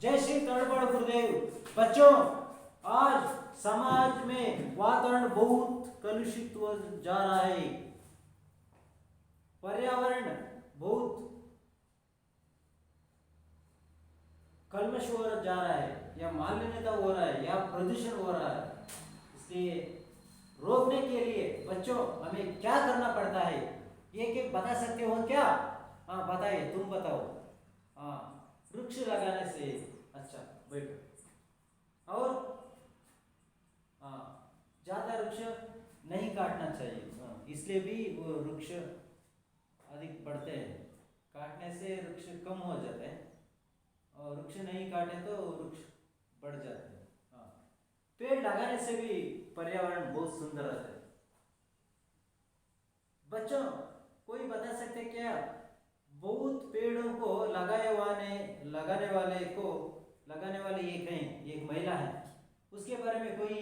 जय श्री तड़पड़ गुरुदेव। बच्चों, आज समाज में वातावरण बहुत कलुषित हो जा रहा है। पर्यावरण बहुत कलमश हो जा रहा है, या मालिन्यता हो रहा है, या प्रदूषण हो रहा है। इसलिए रोकने के लिए बच्चों हमें क्या करना पड़ता है, ये बता सकते हो क्या? हाँ बताइए, तुम बताओ। हाँ, वृक्ष लगाने से। अच्छा, बैठो। और हाँ, ज्यादा वृक्ष नहीं काटना चाहिए। हाँ, इसलिए भी वो वृक्ष अधिक बढ़ते हैं। काटने से वृक्ष कम हो जाते हैं, और वृक्ष नहीं काटे तो वृक्ष बढ़ जाते हैं। हाँ, पेड़ लगाने से भी पर्यावरण बहुत सुंदर रहता है। बच्चों, कोई बता सकते क्या? बहुत पेड़ों को लगाने वाले एक हैं, एक महिला है। उसके बारे में कोई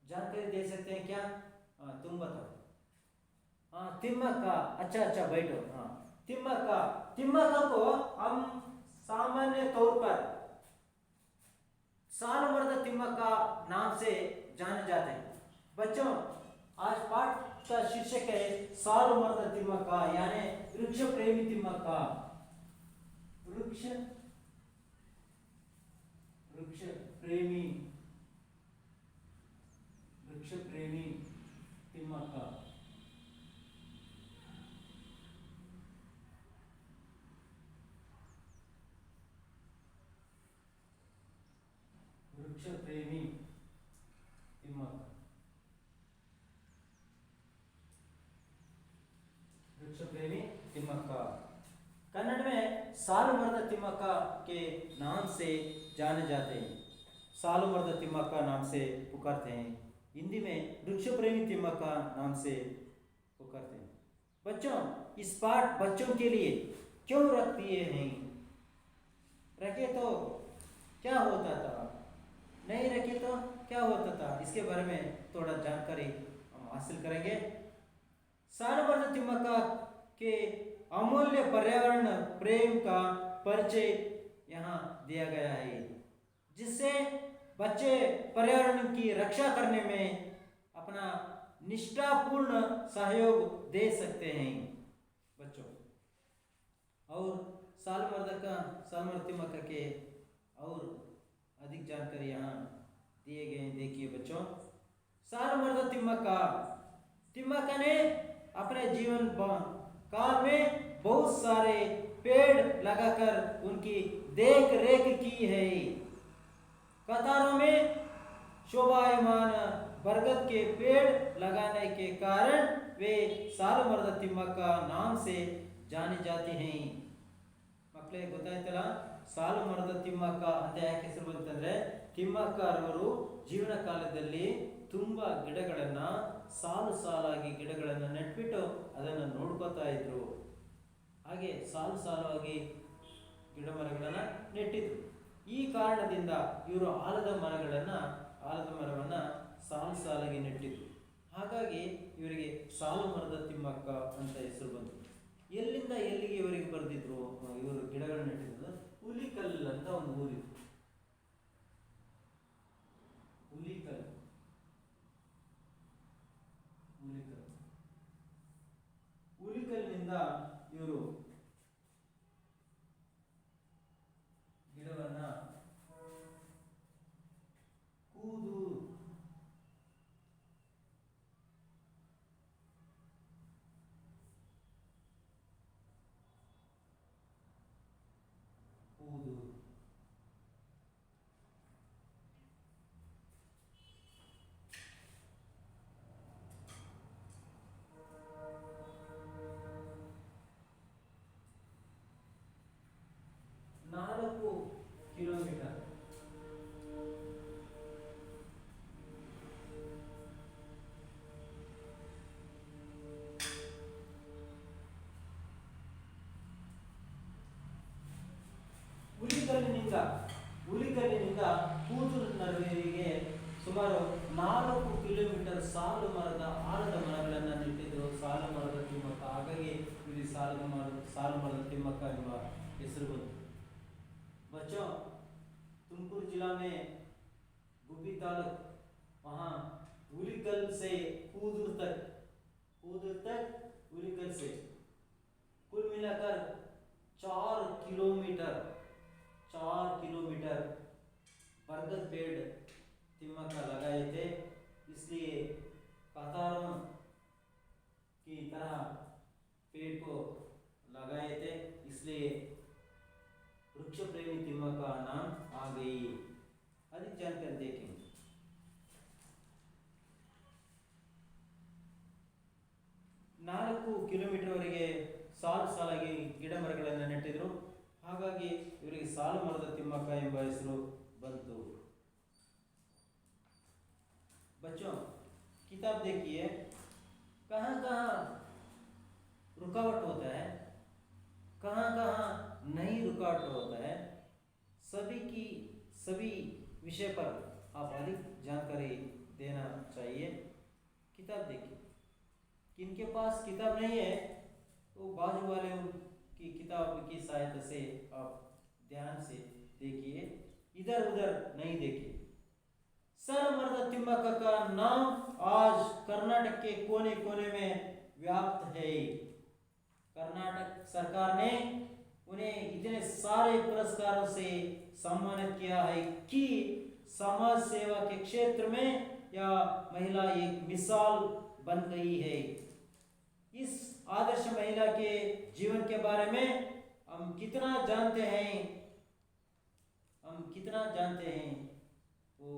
जानकारी दे सकते हैं क्या? हाँ, तुम बताओ। हाँ, तिम्मक्का। अच्छा अच्छा, बैठो। हाँ, तिम्मक्का। तिम्मक्का को हम सामान्य तौर पर सालमर्द तिम्मक्का नाम से जाने जाते हैं। बच्चों, आज पाठ का शीर्षक है सालमर्द तिम्मक्का, यानी वृक्ष प्रेमी तिम्मक्का। वृक्ष वृक्ष प्रेमी वृक्ष प्रेमी तिम्मक्का। वृक्ष प्रेमी तिम्मक्का। वृक्ष प्रेमी तिम्मक्का कन्नड़ में सालमर्द तिम्मक्का के नाम से जाने जाते हैं। सालमर्द तिम्मक्का नाम से पुकारते हैं। हिंदी में वृक्ष प्रेमी तिम्मक्का नाम से पुकारते हैं। बच्चों, इस पाठ बच्चों के लिए क्यों रख दिए हैं? रखे तो क्या होता था, नहीं रखे तो क्या होता था, इसके बारे में थोड़ा जानकारी हम हासिल करेंगे। सालमर्द तिम्मक्का के अमूल्य पर्यावरण प्रेम का परिचय यहाँ दिया गया है, जिससे बच्चे पर्यावरण की रक्षा करने में अपना निष्ठापूर्ण सहयोग दे सकते हैं। बच्चों, और सालमर्द तिम्मक्का के और अधिक जानकारी यहाँ दिए गए हैं। देखिए बच्चों, सालमर्द तिम्मक्का ने अपने जीवन काल में बहुत सारे पेड़ लगाकर उनकी देख रेख की है। कतारों में शोभायमान बरगद के पेड़ लगाने के कारण वे सालमर्द तिम्मक्का नाम से जाने जाते हैं। ಮಕ್ಕಳೇ ಗೊತ್ತಾಯ್ತಲ್ಲ, ಸಾಲುಮರದ ತಿಮ್ಮಕ್ಕ ಅಂತ ಯಾಕೆ ಹೆಸರು ಬಂತಂದ್ರೆ, ತಿಮ್ಮಕ್ಕ ಅವರು ಜೀವನ ಕಾಲದಲ್ಲಿ ತುಂಬಾ ಗಿಡಗಳನ್ನ ಸಾಲು ಸಾಲಾಗಿ ಗಿಡಗಳನ್ನ ನೆಟ್ಬಿಟ್ಟು ಅದನ್ನು ನೋಡ್ಕೋತಾ ಇದ್ರು. ಹಾಗೆ ಸಾಲು ಸಾಲಾಗಿ ಗಿಡ ಮರಗಳನ್ನ ನೆಟ್ಟಿದ್ರು. ಈ ಕಾರಣದಿಂದ ಇವರು ಆಲದ ಮರವನ್ನ ಸಾಲು ಸಾಲಾಗಿ ನೆಟ್ಟಿದ್ರು. ಹಾಗಾಗಿ ಇವರಿಗೆ ಸಾಲುಮರದ ತಿಮ್ಮಕ್ಕ ಅಂತ ಹೆಸರು ಬಂತು. ಎಲ್ಲಿಂದ ಎಲ್ಲಿಗೆ ಇವರಿಗೆ ಬರೆದಿದ್ರು? ಇವರು ಗಿಡಗಳನ್ನು ನೆಟ್ಟಿದ್ರು ಹುಲಿಕಲ್ ಅಂತ ಒಂದು ಊರಿತ್ತು. ಹುಲಿಕಲ್ನಿಂದ ಇವರು ಗಿಡವನ್ನ ಕೂದೂರು ಕಿಲೋಮೀಟರ್ ಹುಲಿಕಲ್ಲಿನಿಂದ ಕೂದೂರಿನವರೆಗೆ ಸುಮಾರು 4 ಕಿಲೋಮೀಟರ್ ಸಾಲು ಮರದ ಆಲದ ಮರಗಳನ್ನು ನೆಟ್ಟಿದ್ರು ಸಾಲುಮರದ ತಿಮ್ಮಕ್ಕ. ಹಾಗಾಗಿ ಇಲ್ಲಿ ಸಾಲು ಮರದ ತಿಮ್ಮಕ್ಕ ಎಂಬ ಹೆಸರು ಬಂತು. जिला में गुब्बी तालुक, वहाँ उलीकल से कूदूर तक उलीकल से कुल मिलाकर 4 किलोमीटर बरगद पेड़ तिम्मक्का लगाए थे। इसलिए कतारों की तरह पेड़ को लगाए थे, इसलिए वृक्ष प्रेमी तिम्मक्का नाम आ गई। अधिक जानकारी देखेंगे। 4 ಕಿಲೋಮೀಟರ್ವರೆಗೆ ಸಾಲಾಗಿ ಗಿಡ ಮರಗಳನ್ನು ನೆಟ್ಟಿದ್ರು, ಹಾಗಾಗಿ ಇವರಿಗೆ ಸಾಲು ಮರದ ತಿಮ್ಮಕ್ಕ ಎಂಬ ಹೆಸರು ಬಂತು। बच्चों किताब देखिए, कहाँ कहाँ रुकावट होता है, कहाँ कहाँ नहीं रुकावट होता है, सभी विषय पर आप अधिक जानकारी देना चाहिए। किताब देखिए, किनके पास किताब नहीं है तो बाजू वाले की किताब की सहायता से आप ध्यान से देखिए, इधर उधर नहीं देखिए। सालमर्द तिम्मक्का का नाम आज कर्नाटक के कोने कोने में व्याप्त है। कर्नाटक सरकार ने उन्हें इतने सारे पुरस्कारों से सम्मानित किया है कि समाज सेवा के क्षेत्र में यह महिला एक मिसाल बन गई है। इस आदर्श महिला के जीवन के बारे में हम कितना जानते हैं वो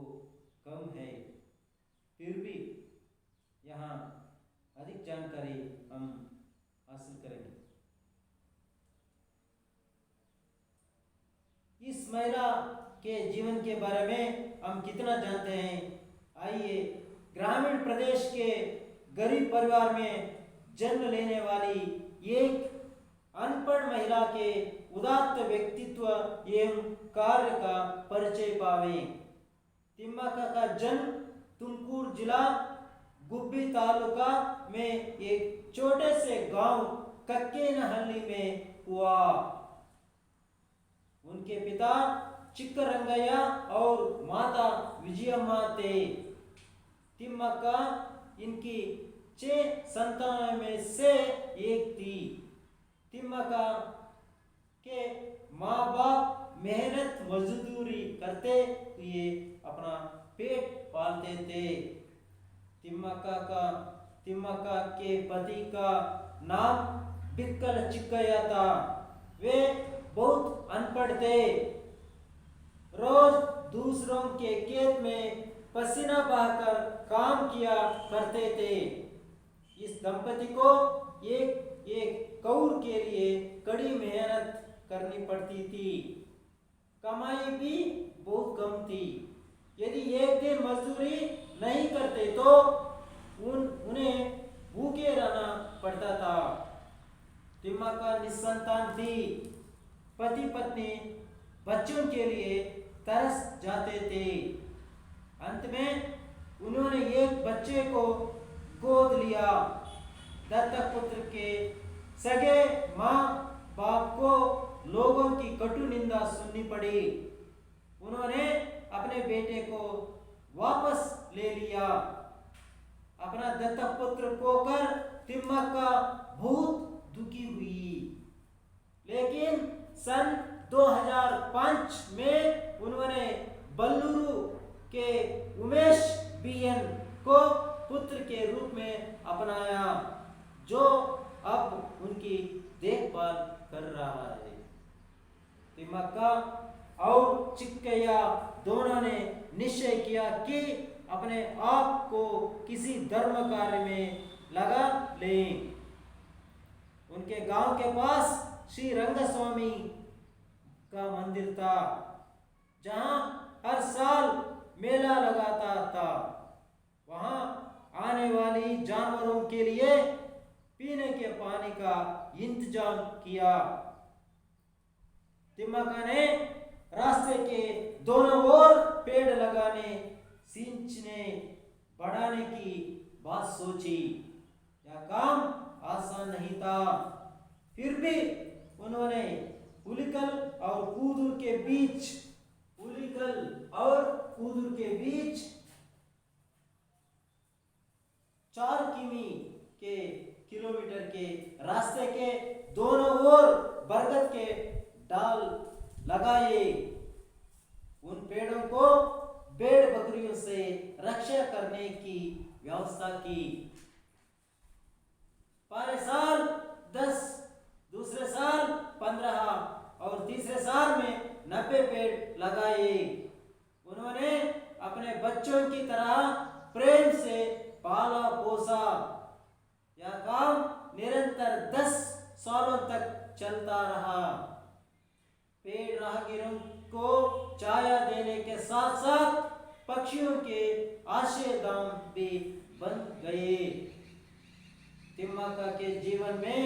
कम है, फिर भी यहाँ अधिक जानकारी हम हासिल करेंगे। इस महिला के जीवन के बारे में हम कितना जानते हैं, आइए ग्रामीण प्रदेश के गरीब परिवार में जन्म लेने वाली एक अनपढ़ महिला के उदात्त व्यक्तित्व एवं कार्य का परिचय पावे। तिम्मक्का का जन्म तुमकुर जिला गुब्बी तालुका में एक छोटे से गांव कक्केनहल्ली में हुआ। उनके पिता चिक्करंगಯ್ಯ और माता विजयम्मा थे। तिम्मक्का इनकी 6 संतानों में से एक थी। तिम्मक्का के माँ बाप मेहनत मजदूरी करते हुए अपना पेट पालते थे। तिम्मक्का के पति का नाम बिक्कल चिक्कಯ್ಯ था। वे बहुत अनपढ़ थे, रोज दूसरों के खेत में पसीना बहाकर काम किया करते थे। इस दंपति को एक कौर के लिए कड़ी मेहनत करनी पड़ती थी, कमाई भी बहुत कम थी। यदि एक दिन मजदूरी नहीं करते तो उन्हें भूखे रहना पड़ता था। तिम्मक्का निसंतान थी। पति पत्नी बच्चों के लिए तरस जाते थे। अंत में उन्होंने एक बच्चे को गोद लिया। दत्तक पुत्र के सगे माँ बाप को लोगों की कटु निंदा सुननी पड़ी। उन्होंने अपने बेटे को वापस ले लिया। अपना दत्तक पुत्र खोकर तिम्मक्का बहुत दुखी हुई, लेकिन सन 2005 में उन्होंने बल्लूरू के उमेश बीएन को पुत्र के रूप में अपनाया, जो अब उनकी देखभाल कर रहा है। तिम्मक्का और चिक्कಯ್ಯ दोनों ने निश्चय किया कि अपने आप को किसी धर्म कार्य में लगा लें। उनके गांव के पास श्री रंगस्वामी का मंदिर था, जहां हर साल मेला लगाता था। वहां आने वाली जानवरों के लिए पीने के पानी का इंतजाम किया। तिम्मक्का ने रास्ते के दोनों ओर पेड़ लगाने, सींचने, बढ़ाने की बात सोची। यह काम आसान नहीं था, फिर भी उन्होंने उलीकल और कूदूर के बीच उलीकल तितल और कूदर के बीच 4 के किलोमीटर के रास्ते के दोनों ओर बरगद के डाल लगाए। उन पेड़ों को भेड़ बकरियों से रक्षा करने की व्यवस्था की। पहले साल 10, दूसरे साल 15 और तीसरे साल में 90 पेड़ लगाए। उन्होंने अपने बच्चों की तरह प्रेम से पाला पोसा। यह काम निरंतर 10 सालों तक चलता रहा। पेड़ राहगीरों को छाया देने के साथ साथ पक्षियों के आश्रयधाम भी बन गए। तिम्मक्का के जीवन में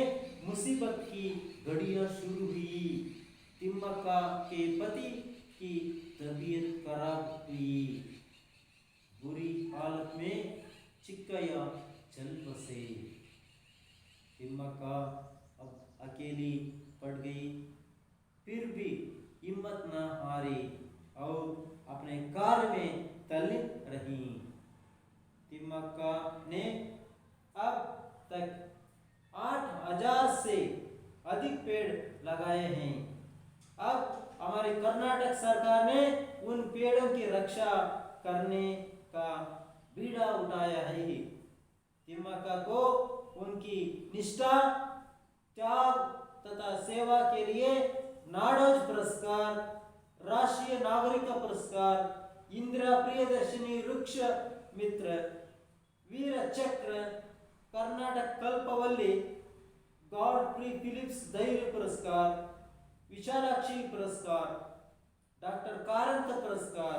मुसीबत की घड़ियां शुरू हुई। तिम्मक्का के पति की तबीयत खराब हुई। बुरी हालत में चिक्कैया चल बसे। तिम्मक्का अब अकेली पड़ गई, फिर भी हिम्मत न हारी और अपने कार्य में तल्लीन रही। तिम्मक्का ने अब तक 8000 से अधिक पेड़ लगाए हैं। अब हमारी कर्नाटक सरकार ने उन पेड़ों की रक्षा करने का बीड़ा उठाया है। तिम्मक्का को उनकी निष्ठा, त्याग तथा सेवा के लिए नाडोज पुरस्कार, राष्ट्रीय नागरिक पुरस्कार, इंदिरा प्रियदर्शिनी वृक्ष मित्र, वीर चक्र, कर्नाटक कल्पवल्ली, गॉडफ्री फिलिप्स धैर्य पुरस्कार, विशालाक्षी पुरस्कार, डॉक्टर कारंत पुरस्कार,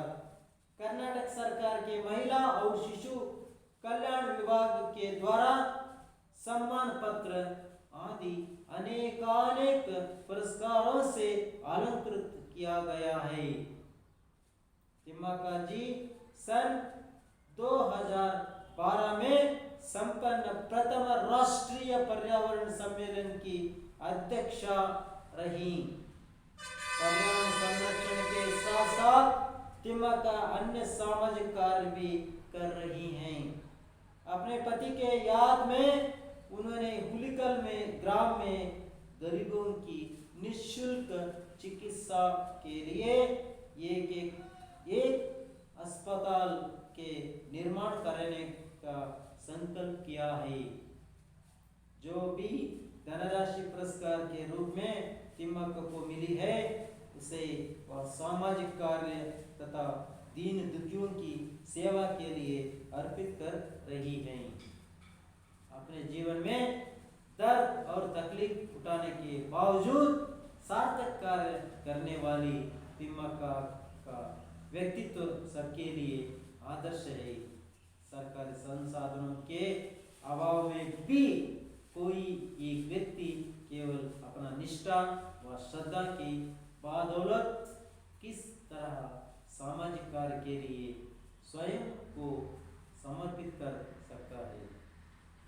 कर्नाटक सरकार के महिला और शिशु कल्याण विभाग के द्वारा सम्मान पत्र आदि अनेकानेक पुरस्कारों से अलंकृत किया गया है। तिम्मक्का जी सन 2012 में संपन्न प्रथम राष्ट्रीय पर्यावरण सम्मेलन की अध्यक्षा रही। पर्यावरण संरक्षण के साथ साथ तिम्मक्का अन्य सामाजिक कार्य भी कर रही हैं। अपने पति के याद में उन्होंने हुलिकल में ग्राम में गरीबों की निःशुल्क चिकित्सा के लिए एक अस्पताल के निर्माण करने का संकल्प किया है। जो भी धनराशि पुरस्कार के रूप में तिम्मक्का को मिली है, उसे वह सामाजिक कार्य तथा दीन दुखियों की सेवा के लिए अर्पित कर रही हैं। अपने जीवन में दर्द और तकलीफ उठाने के बावजूद सार्थक कार्य करने वाली तिम्मक्का का व्यक्तित्व सबके लिए आदर्श है। सरकारी संसाधनों के अभाव में भी कोई एक व्यक्ति केवल अपना निष्ठा व श्रद्धा की बदौलत किस तरह सामाजिक कार्य के लिए स्वयं को समर्पित कर सकता है,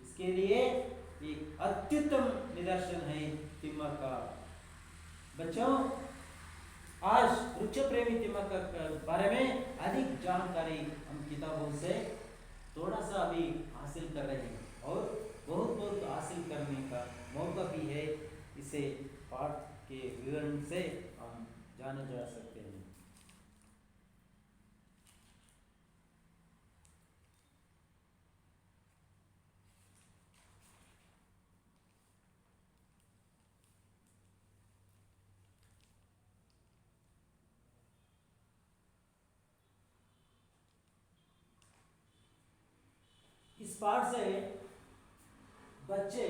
इसके लिए एक अत्युत्तम निदर्शन है तिम्मक्का। बच्चों, आज वृक्ष प्रेमी तिम्मक्का के बारे में अधिक जानकारी हम किताबों से थोड़ा सा भी हासिल कर रहे हैं और बहुत बहुत हासिल करने का मौका भी है। इसे पाठ के विवरण से हम जाने जा सकते हैं। इस पाठ से बच्चे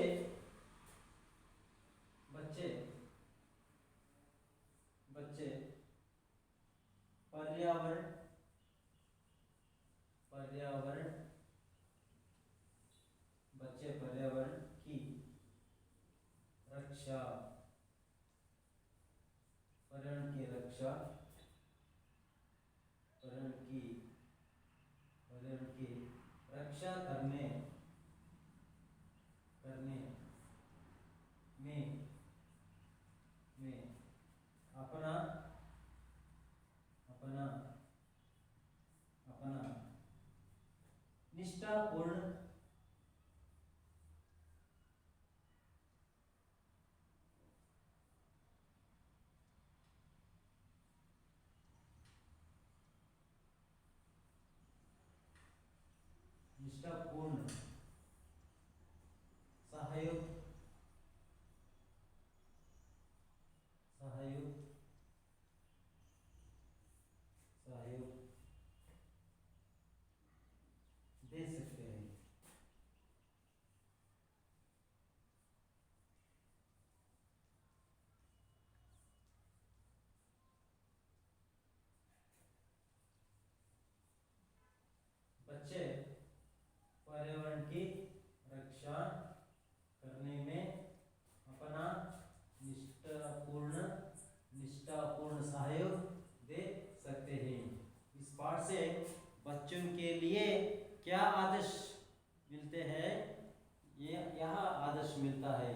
बच्चे बच्चे पर्यावरण पर्यावरण बच्चे पर्यावरण की रक्षा पर्यावरण की रक्षा करने में अपना निष्ठापूर्ण सहयोग सहयोग सहयोग दे सकते हैं। बच्चे पर्यावरण की रक्षा करने में अपना निष्ठापूर्ण सहयोग दे सकते हैं। इस पाठ से बच्चों के लिए क्या आदर्श मिलते हैं? यह आदर्श मिलता है,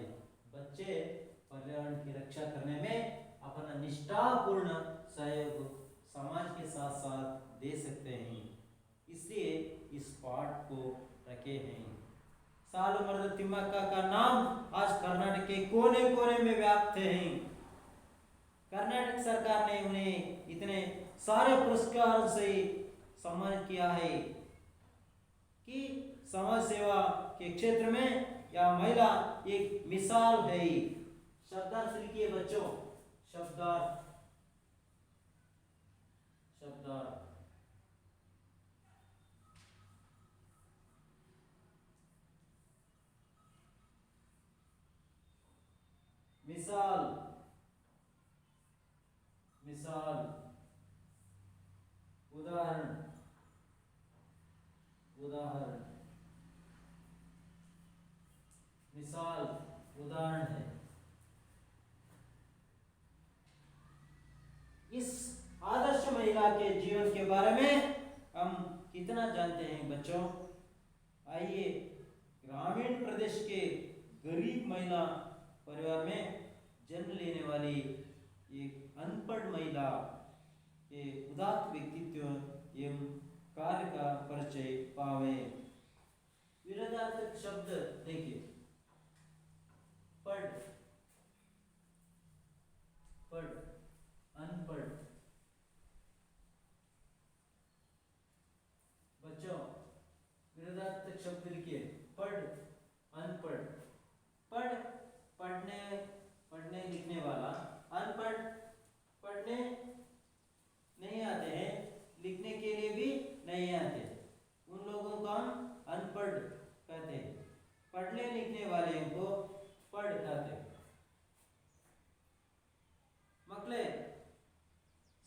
बच्चे पर्यावरण की रक्षा करने में अपना निष्ठापूर्ण सहयोग समाज के साथ साथ दे सकते हैं, इसलिए इस पाठ को रखे हैं। सालुमरदा तिम्मक्का का नाम आज कर्नाटक के कोने कोने में व्याप्त है। कर्नाटक सरकार ने उन्हें इतने सारे पुरस्कार से सम्मानित किया है कि समाज सेवा के क्षेत्र में यह महिला एक मिसाल है। शब्दार्थ लिखिए बच्चों, शब्दार्थ शब्दार्थ मिसाल मिसाल उदाहरण उदाहरण मिसाल उदाहरण है। इस आदर्श महिला के जीवन के बारे में हम कितना जानते हैं बच्चों? आइए, ग्रामीण प्रदेश के गरीब महिला परिवार में जन्म लेने वाली एक अनपढ़ महिला के उदात्त व्यक्तित्व एवं कार्य का परिचय पावे। विरोधार्थक शब्द देखिए, पढ़ पढ़ अनपढ़। बच्चों विरोधार्थक शब्द लिखिए, पढ़ अनपढ़। पढ़ पढ़ने लिखने वाला, अनपढ़ पढ़ने नहीं आते हैं, लिखने के लिए भी नहीं आते, उन लोगों को हम अनपढ़ कहते हैं। पढ़ने लिखने वाले को पढ़ कहते हैं। ಮಕ್ಕಳೇ,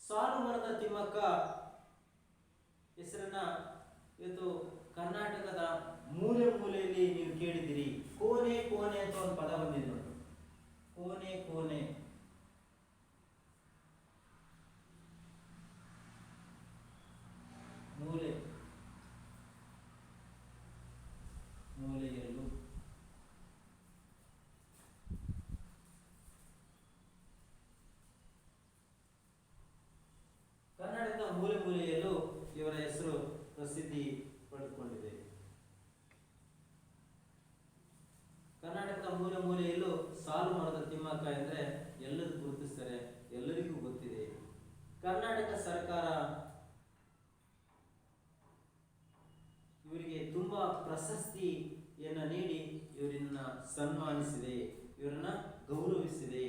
ಸಾಲುಮರದ ತಿಮ್ಮಕ್ಕ ಹೆಸರನ್ನ ಇವತ್ತು ಕರ್ನಾಟಕದ ಮೂಲೆ ಮೂಲೆಯಲ್ಲಿ ನೀವು ಕೇಳಿದಿರಿ. ಕೋನೆ ಕೋನೆ ಅಂತ ಒಂದು ಪದ ಬಂದಿದೆ ನೋಡಿ, ಕೋನೆ ಕೋನೆ. ಮೂಲೆ ಮೂಲೆಯಲ್ಲೂ ಕರ್ನಾಟಕದ ಮೂಲೆ ಮೂಲೆಯಲ್ಲೂ ಇವರ ಹೆಸರು ಪ್ರಸಿದ್ಧಿ ಪಡೆದುಕೊಂಡಿದೆ. ಕರ್ನಾಟಕದ ಮೂಲೆ ಮೂಲೆಯಲ್ಲೂ ಸಾಲುಮರದ ತಿಮ್ಮಕ್ಕ ಎಂದರೆ ಎಲ್ಲರೂ ಗುರುತಿಸ್ತಾರೆ, ಎಲ್ಲರಿಗೂ ಗೊತ್ತಿದೆ. ಕರ್ನಾಟಕ ಸರ್ಕಾರ ಇವರಿಗೆ ತುಂಬಾ ಪ್ರಶಸ್ತಿಯನ್ನು ನೀಡಿ ಇವರನ್ನ ಸನ್ಮಾನಿಸಿದೆ, ಇವರನ್ನ ಗೌರವಿಸಿದೆ.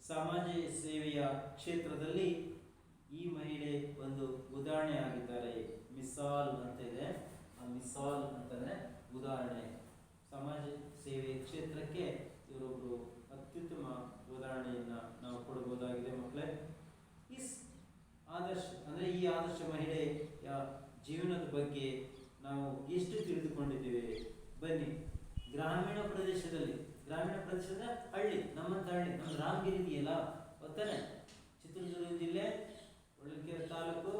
ಸಮಾಜ ಸೇವೆಯ ಕ್ಷೇತ್ರದಲ್ಲಿ ಈ ಮಹಿಳೆ ಒಂದು ಉದಾಹರಣೆ ಆಗಿದ್ದಾರೆ. ಮಿಸಾಲ್ ಅಂತ ಇದೆ, ಆ ಮಿಸಾಲ್ ಅಂತಂದ್ರೆ ಉದಾಹರಣೆ. ಸಮಾಜ ಸೇವೆ ಕ್ಷೇತ್ರಕ್ಕೆ ಇವರೊಬ್ಬರು ಅತ್ಯುತ್ತಮ ಉದಾಹರಣೆಯನ್ನ ನಾವು ಕೊಡಬಹುದಾಗಿದೆ ಮಕ್ಕಳೇ. ಆದರ್ಶ ಅಂದ್ರೆ ಈ ಆದರ್ಶ ಮಹಿಳೆಯ ಜೀವನದ ಬಗ್ಗೆ ನಾವು ಎಷ್ಟು ತಿಳಿದುಕೊಂಡಿದ್ದೇವೆ? ಬನ್ನಿ, ಗ್ರಾಮೀಣ ಪ್ರದೇಶದ ಹಳ್ಳಿ, ನಮ್ಮಂತ ಹಳ್ಳಿ, ನಮ್ಮ ರಾಮಗಿರಿ ಇದೆಯಲ್ಲ ಗೊತ್ತಾನೆ, ಚಿತ್ರದುರ್ಗ ಜಿಲ್ಲೆ ಹೊಳಲ್ಕೆರೆ ತಾಲೂಕು,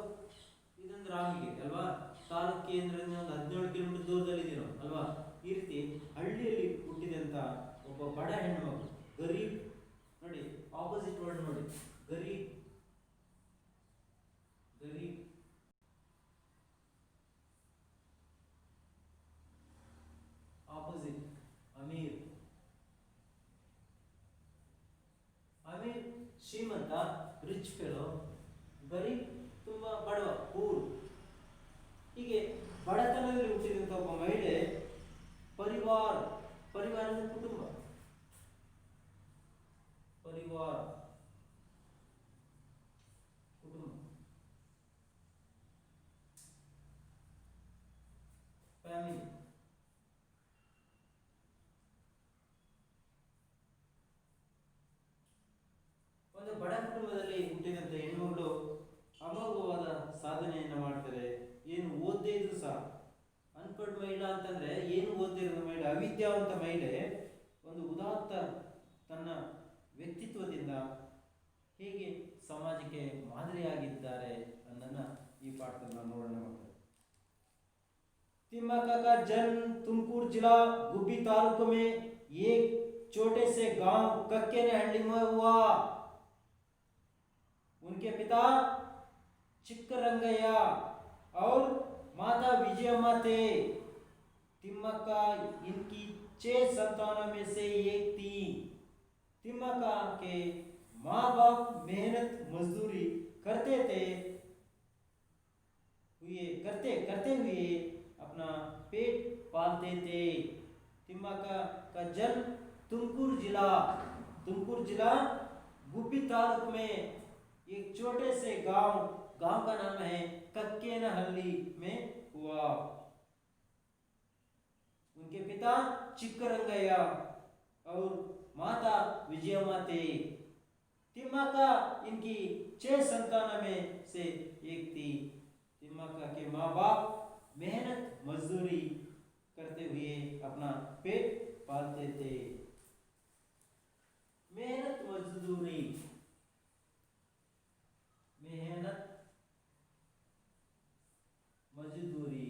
ಇದೊಂದು ರಾಮಗಿರಿ ಅಲ್ವಾ, ತಾಲೂಕು ಕೇಂದ್ರದಿಂದ ಒಂದು 17 ಕಿಲೋಮೀಟರ್ ದೂರದಲ್ಲಿ ಇದೀವಿ ನಾವು ಅಲ್ವಾ. ಈ ರೀತಿ ಹಳ್ಳಿಯಲ್ಲಿ ಹುಟ್ಟಿದಂತ ಒಬ್ಬ ಬಡ ಹೆಣ್ಮಗಳು, ಗರೀಬ್ ನೋಡಿ, ಆಪೋಸಿಟ್ ವರ್ಡ್ ನೋಡಿ, ಗರೀಬ್ ಗರೀಬ್ ಆಪೋಸಿಟ್ ಅಮೀರ್. ಅಮೀರ್ ಶ್ರೀಮಂತ, ರಿಚ್ ಫೆಲೋ, ಗರೀಬ್ ತುಂಬಾ ಬಡವ, ಪೂರ್. ಹೀಗೆ ಬಡತನದಲ್ಲಿ ಹುಟ್ಟಿದಂಥ ಒಬ್ಬ ಮಹಿಳೆ ಪರಿವಾರ, ಪರಿವಾರ ಅಂದ್ರೆ ಕುಟುಂಬ, ಪರಿವಾರ ಕುಟುಂಬ, ಫ್ಯಾಮಿಲಿ. ಒಂದು ಬಡ ಕುಟುಂಬದಲ್ಲಿ ಹುಟ್ಟಿದಂತ ಹೆಣ್ಣುಮಗಳು ಅಮೋಘವಾದ ಸಾಧನೆಯನ್ನು ಮಾಡ್ತಾರೆ. ಏನು ಓದದೇ ಇದ್ರು ಸಹ, ಅನ್ಪಡ್ ಮಹಿಳಾ ಅಂತಂದ್ರೆ ಏನು ಓದದೇ ಇರೋ ಮಹಿಳೆ, ಅವಿದ್ಯಾವಂತ ಮಹಿಳೆ ಒಂದು ಉದಾತ್ತ ತನ್ನ ವ್ಯಕ್ತಿತ್ವದಿಂದ ಹೇಗೆ ಸಮಾಜಕ್ಕೆ ಮಾದರಿಯಾಗಿದ್ದಾರೆ ಅನ್ನೋದನ್ನ ಈ ಪಾಠದಲ್ಲಿ ನಾವು ನೋಡೋಣ ಮಕ್ಕಳು. तिम्मक्का का जन्म तुमकुर जिला गुब्बी तालुक में एक छोटे से गांव कक्केनहल्ली में हुआ। उनके पिता चिक्करंगಯ್ಯ और माता विजयम्मा थे। तिम्मक्का इनकी 6 संतानों में से एक थी। तिम्मक्का के माँ बाप मेहनत मजदूरी करते हुए अपना पेट पालते थे। तिम्मक्का का जन्म तुमकुर जिला गुब्बी तालुक में एक छोटे से गांव का नाम है कक्केनहल्ली में हुआ। उनके पिता चिक्करंगಯ್ಯ और माता विजयम्मा थे। तिम्मक्का इनकी 6 संतानों में से एक थी। तिम्मक्का के माँ बाप मेहनत मजदूरी करते हुए अपना पेट पालते थे। मेहनत मजदूरी, मेहनत मजदूरी,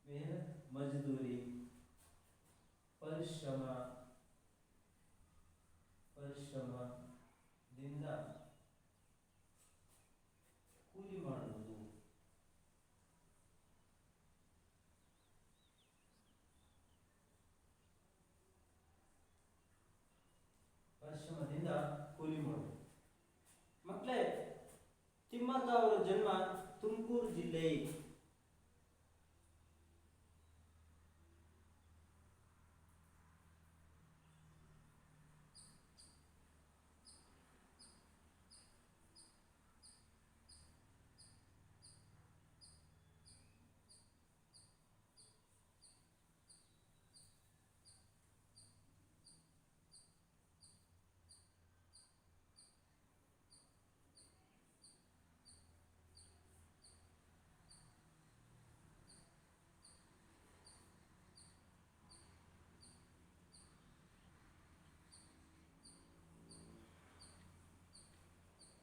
मेहनत मजदूरी, ಪರಿಶ್ರಮ ದಿಂದ ಕೂಲಿ ಮಾಡುವುದು. ಪರಿಶ್ರಮದಿಂದ ಕೂಲಿ ಮಾಡುವುದು. ಮಕ್ಕಳೇ, ತಿಮ್ಮಕ್ಕ ಅವರ ಜನ್ಮ ತುಮಕೂರು ಜಿಲ್ಲೆ.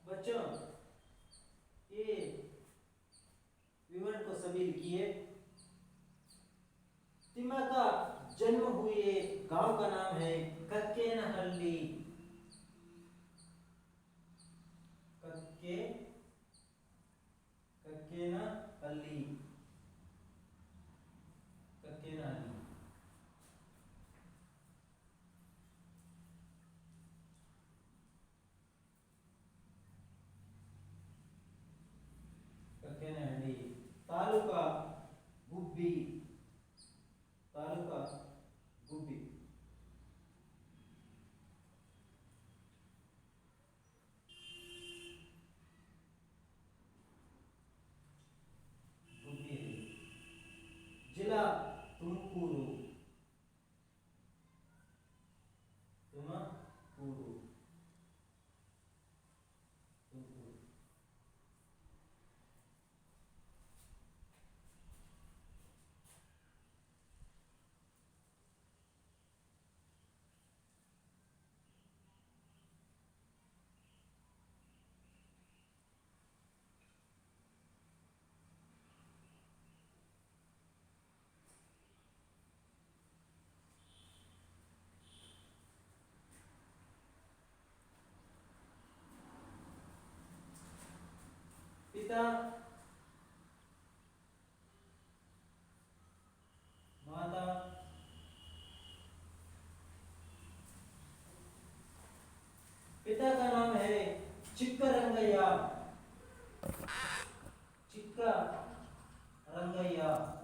बच्चों, ये विवरण को सभी लिखिए। तिम्मक्का जन्म हुए गांव का नाम है कक्केनहल्ली। कक्केनहल्ली, कक्केनहल्ली। कक्केनहल्ली तालुका गुब्बी, तालुका गुब्बी। गुब्बी जिला तुमकूरू, तुमकूरू, तुमकूरू। पिता माता पिता का नाम है चिक्करंगಯ್ಯ रंगैया।